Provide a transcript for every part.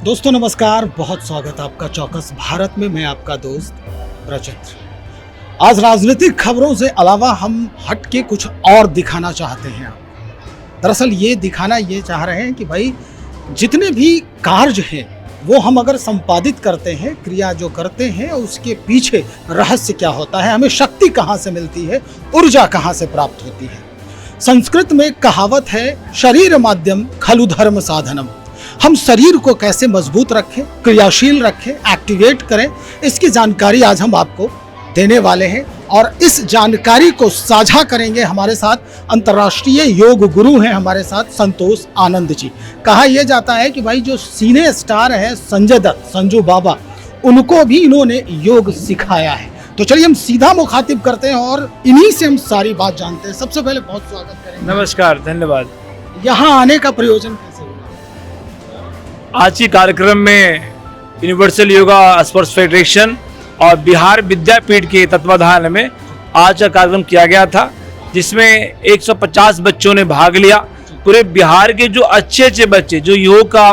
दोस्तों नमस्कार, बहुत स्वागत आपका चौकस भारत में। मैं आपका दोस्त ब्रजेंद्र। आज राजनीतिक खबरों से अलावा हम हट के कुछ और दिखाना चाहते हैं आपको। दरअसल ये दिखाना ये चाह रहे हैं कि भाई जितने भी कार्य हैं वो हम अगर संपादित करते हैं, क्रिया जो करते हैं उसके पीछे रहस्य क्या होता है, हमें शक्ति कहाँ से मिलती है, ऊर्जा कहाँ से प्राप्त होती है। संस्कृत में कहावत है, शरीर माध्यम खलु धर्म साधनम। हम शरीर को कैसे मजबूत रखें, क्रियाशील रखें, एक्टिवेट करें, इसकी जानकारी आज हम आपको देने वाले हैं। और इस जानकारी को साझा करेंगे हमारे साथ अंतर्राष्ट्रीय योग गुरु हैं हमारे साथ संतोष आनंद जी। कहा यह जाता है कि भाई जो सिने स्टार है संजय दत्त, संजू बाबा, उनको भी इन्होंने योग सिखाया है। तो चलिए हम सीधा मुखातिब करते हैं और इन्हीं से हम सारी बात जानते हैं। सबसे पहले बहुत स्वागत करेंगे। नमस्कार, धन्यवाद। यहाँ आने का प्रयोजन कैसे हुआ? आज की कार्यक्रम में यूनिवर्सल योगा स्पोर्ट्स फेडरेशन और बिहार विद्यापीठ के तत्वाधान में आज का कार्यक्रम किया गया था, जिसमें 150 बच्चों ने भाग लिया। पूरे बिहार के जो अच्छे अच्छे बच्चे जो योग का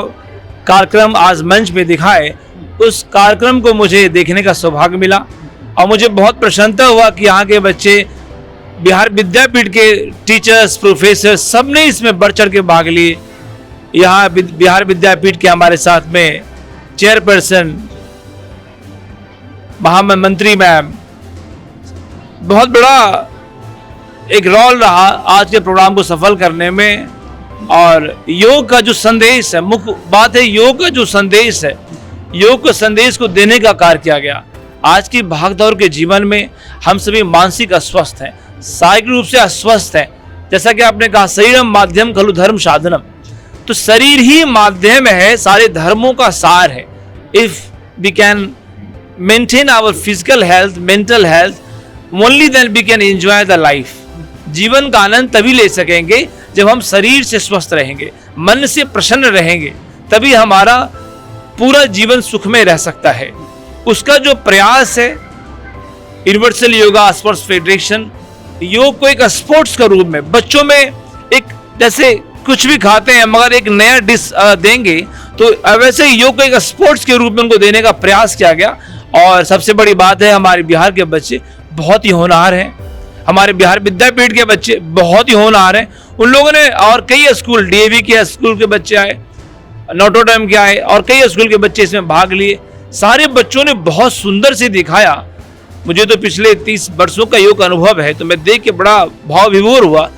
कार्यक्रम आज मंच पे दिखाए, उस कार्यक्रम को मुझे देखने का सौभाग्य मिला और मुझे बहुत प्रसन्नता हुआ कि यहाँ के बच्चे, बिहार विद्यापीठ के टीचर्स, प्रोफेसर, सब ने इसमें बढ़ चढ़ के भाग लिए। यहाँ बिहार विद्यापीठ के हमारे साथ में चेयरपर्सन, महामंत्री मैम, बहुत बड़ा एक रोल रहा आज के प्रोग्राम को सफल करने में। और योग का जो संदेश है, मुख्य बात है योग का जो संदेश है, योग के संदेश को देने का कार्य किया गया। आज की भागदौड़ के जीवन में हम सभी मानसिक अस्वस्थ हैं, शारीरिक रूप से अस्वस्थ हैं। जैसा कि आपने कहा, शरीरम माध्यम खलु धर्म साधनम, तो शरीर ही माध्यम है, सारे धर्मों का सार है। If we can maintain our physical health, mental health, only then we can enjoy the life. जीवन का आनंद तभी ले सकेंगे जब हम शरीर से स्वस्थ रहेंगे, मन से प्रसन्न रहेंगे, तभी हमारा पूरा जीवन सुख में रह सकता है। उसका जो प्रयास है, यूनिवर्सल योगा स्पोर्ट्स फेडरेशन योग को एक स्पोर्ट्स के रूप में बच्चों में, एक जैसे कुछ भी खाते हैं मगर एक नया डिश देंगे, तो वैसे योग को एक स्पोर्ट्स के रूप में उनको देने का प्रयास किया गया। और सबसे बड़ी बात है, हमारे बिहार के बच्चे बहुत ही होनहार हैं, हमारे बिहार विद्यापीठ के बच्चे बहुत ही होनहार हैं। उन लोगों ने, और कई स्कूल, डीएवी के स्कूल के बच्चे आए, नोटरडेम के आए, और कई स्कूल के बच्चे इसमें भाग लिए। सारे बच्चों ने बहुत सुंदर से दिखाया। मुझे तो पिछले 30 वर्षों का योग अनुभव है, तो मैं देख के बड़ा भाव विभोर हुआ।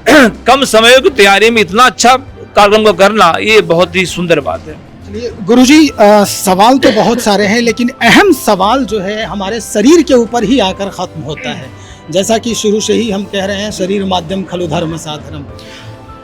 कम समय की तैयारी में इतना अच्छा कार्यक्रम को करना, ये बहुत ही सुंदर बात है। चलिए गुरुजी, सवाल तो बहुत सारे हैं, लेकिन अहम सवाल जो है हमारे शरीर के ऊपर ही आकर खत्म होता है। जैसा कि शुरू से ही हम कह रहे हैं, शरीर माध्यम खलु धर्म साधनम।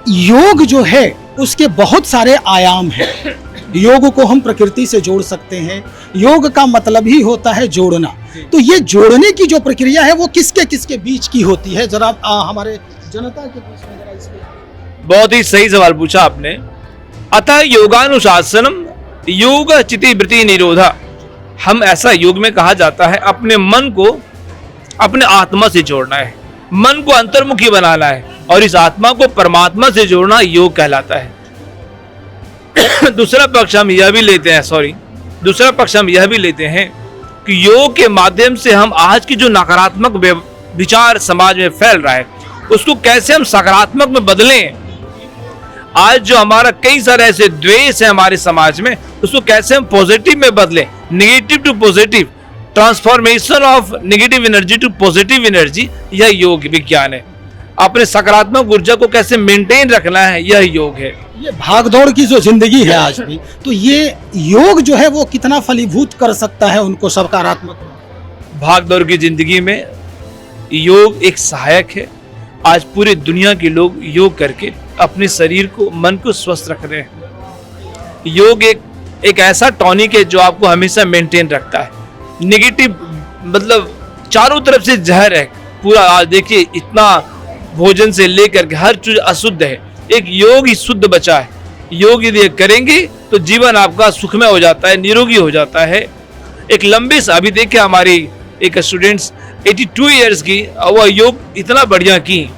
योग जो है उसके बहुत सारे आयाम हैं। योग को हम प्रकृति से जोड़ सकते हैं। योग का मतलब ही होता है जोड़ना। तो ये जोड़ने की जो प्रक्रिया है वो किसके किसके बीच की होती है, जरा हमारे जनता के बीच में जरा इसको। बहुत ही सही सवाल पूछा आपने। अतः योगानुशासनम योग चिति वृत्ति निरोधा। हम ऐसा योग में कहा जाता है, अपने मन को अपने आत्मा से जोड़ना है, मन को अंतर्मुखी बनाना है, और इस आत्मा को परमात्मा से जोड़ना योग कहलाता है। दूसरा पक्ष हम यह भी लेते हैं कि योग के माध्यम से हम आज की जो नकारात्मक विचार समाज में फैल रहा है, उसको कैसे हम सकारात्मक में बदलें। आज जो हमारा कई सारे ऐसे द्वेष है हमारे समाज में, उसको कैसे हम पॉजिटिव में बदलें, negative to positive, transformation of negative energy to positive energy, यह योग विज्ञान है। अपने सकारात्मक ऊर्जा को कैसे मेंटेन रखना है, यह योग है। ये भागदौड़ की जो जिंदगी है आज भी, तो ये योग जो है वो कितना फलीभूत कर सकता है उनको सकारात्मक। भागदौड़ की जिंदगी में योग एक सहायक है। आज पूरी दुनिया के लोग योग करके अपने शरीर को, मन को स्वस्थ रख रहे हैं। योग एक ऐसा टॉनिक है जो आपको हमेशा मेंटेन रखता है। नेगेटिव मतलब चारों तरफ से जहर है पूरा। आज देखिए, इतना भोजन से लेकर के हर चीज अशुद्ध है, एक योग ही शुद्ध बचा है। योग यदि करेंगे तो जीवन आपका सुखमय हो जाता है, निरोगी हो जाता है। एक लंबे से, अभी देखिए हमारी एक स्टूडेंट्स 82 ईयर्स की, वह योग इतना बढ़िया की।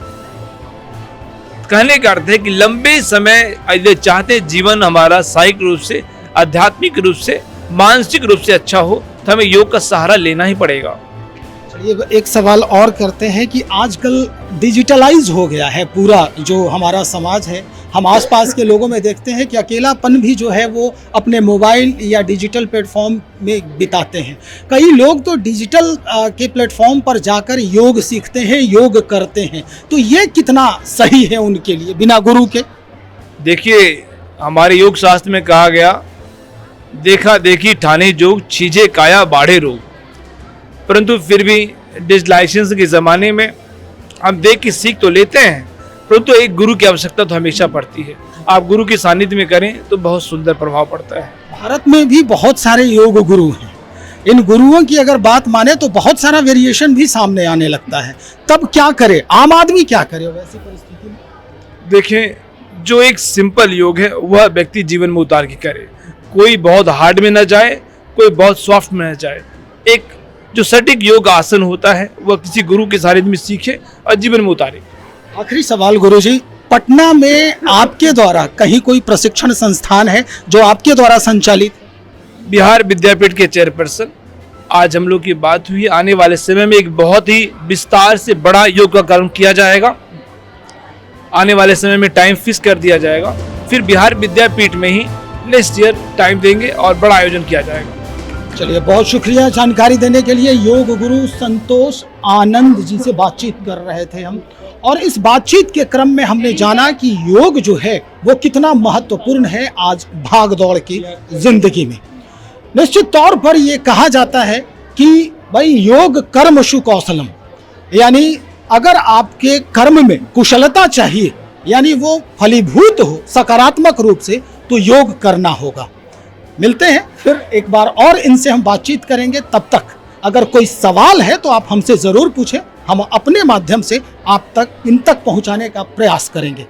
कहने का अर्थ है कि लंबे समय यदि चाहते जीवन हमारा शारीरिक रूप से आध्यात्मिक रूप से, मानसिक रूप से अच्छा हो, तो हमें योग का सहारा लेना ही पड़ेगा। चलिए एक सवाल और करते हैं कि आजकल डिजिटलाइज हो गया है पूरा जो हमारा समाज है। हम आसपास के लोगों में देखते हैं कि अकेलापन भी जो है वो अपने मोबाइल या डिजिटल प्लेटफॉर्म में बिताते हैं। कई लोग तो डिजिटल के प्लेटफॉर्म पर जाकर योग सीखते हैं, योग करते हैं, तो ये कितना सही है उनके लिए बिना गुरु के? देखिए, हमारे योग शास्त्र में कहा गया, देखा देखी ठाने जोग, छीजे काया बाढ़े रोग। परंतु फिर भी डिजिटलाइजेशन के ज़माने में हम देख के सीख तो लेते हैं, परंतु एक गुरु की आवश्यकता तो हमेशा पड़ती है। आप गुरु के सानिध्य में करें तो बहुत सुंदर प्रभाव पड़ता है। भारत में भी बहुत सारे योग गुरु हैं। इन गुरुओं की अगर बात माने तो बहुत सारा वेरिएशन भी सामने आने लगता है। तब क्या करे, आम आदमी क्या करे वैसी परिस्थिति में? देखें, जो एक सिंपल योग है वह व्यक्ति जीवन में उतार के करे। कोई बहुत हार्ड में न जाए, कोई बहुत सॉफ्ट में न जाए। एक जो सटीक योग आसन होता है वह किसी गुरु के सानिध्य में सीखे और जीवन में उतारे। आखिरी सवाल गुरुजी, पटना में आपके द्वारा कहीं कोई प्रशिक्षण संस्थान है जो आपके द्वारा संचालित? बिहार विद्यापीठ के चेयरपर्सन, आज हम लोग की बात हुई, आने वाले समय में एक बहुत ही विस्तार से बड़ा योग का कार्यक्रम किया जाएगा। आने वाले समय में टाइम फिक्स कर दिया जाएगा, फिर बिहार विद्यापीठ में ही नेक्स्ट ईयर टाइम देंगे और बड़ा आयोजन किया जाएगा। चलिए, बहुत शुक्रिया जानकारी देने के लिए। योग गुरु संतोष आनंद जी से बातचीत कर रहे थे हम, और इस बातचीत के क्रम में हमने जाना कि योग जो है वो कितना महत्वपूर्ण है आज भाग दौड़ की जिंदगी में। निश्चित तौर पर ये कहा जाता है कि भाई योग कर्मशु कौशलम, यानी अगर आपके कर्म में कुशलता चाहिए, यानी वो फलीभूत हो सकारात्मक रूप से, तो योग करना होगा। मिलते हैं फिर एक बार और इनसे हम बातचीत करेंगे। तब तक अगर कोई सवाल है तो आप हमसे ज़रूर पूछें, हम अपने माध्यम से आप तक इन तक पहुंचाने का प्रयास करेंगे।